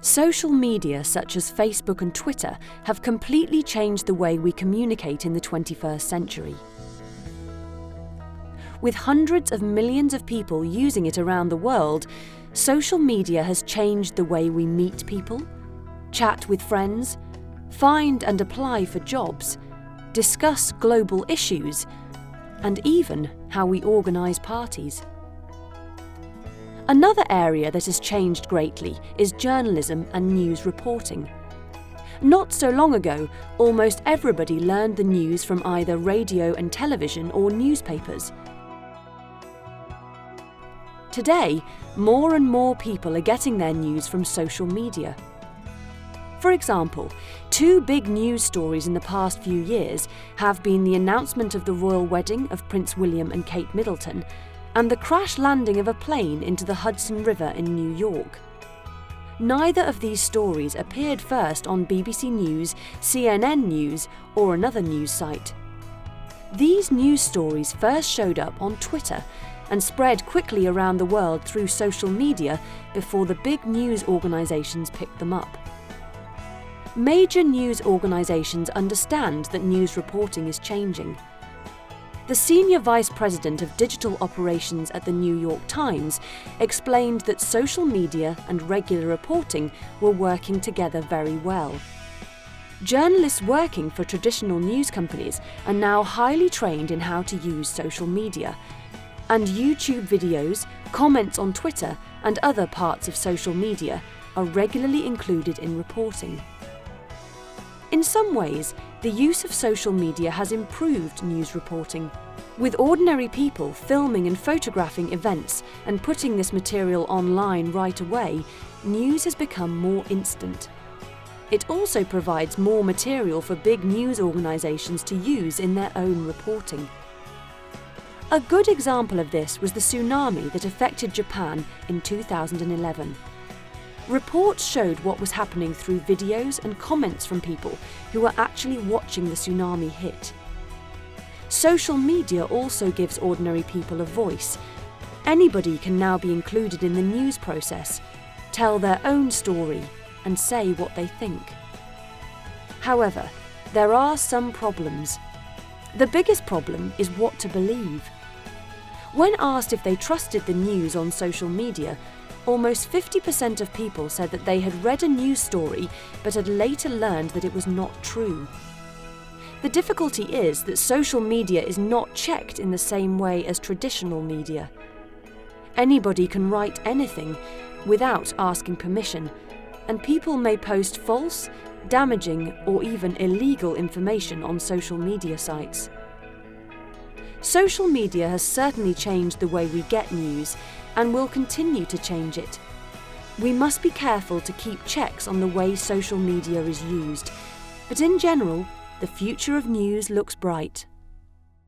Social media such as Facebook and Twitter have completely changed the way we communicate in the 21st century. With hundreds of millions of people using it around the world, social media has changed the way we meet people, chat with friends, find and apply for jobs, discuss global issues, and even how we organise parties. Another area that has changed greatly is journalism and news reporting. Not so long ago, almost everybody learned the news from either radio and television or newspapers. Today, more and more people are getting their news from social media. For example, two big news stories in the past few years have been the announcement of the royal wedding of Prince William and Kate Middleton and the crash landing of a plane into the Hudson River in New York. Neither of these stories appeared first on BBC News, CNN News, or another news site. These news stories first showed up on Twitter and spread quickly around the world through social media before the big news organisations picked them up. Major news organisations understand that news reporting is changing. The senior vice president of digital operations at the New York Times explained that social media and regular reporting were working together very well. Journalists working for traditional news companies are now highly trained in how to use social media, and YouTube videos, comments on Twitter, and other parts of social media are regularly included in reporting. In some ways, the use of social media has improved news reporting. With ordinary people filming and photographing events and putting this material online right away, news has become more instant. It also provides more material for big news organisations to use in their own reporting. A good example of this was the tsunami that affected Japan in 2011. Reports showed what was happening through videos and comments from people who were actually watching the tsunami hit. Social media also gives ordinary people a voice. Anybody can now be included in the news process, tell their own story, and say what they think. However, there are some problems. The biggest problem is what to believe. When asked if they trusted the news on social media, almost 50% of people said that they had read a news story but had later learned that it was not true. The difficulty is that social media is not checked in the same way as traditional media. Anybody can write anything without asking permission, and people may post false, damaging, or even illegal information on social media sites. Social media has certainly changed the way we get news and will continue to change it. We must be careful to keep checks on the way social media is used, but in general, the future of news looks bright.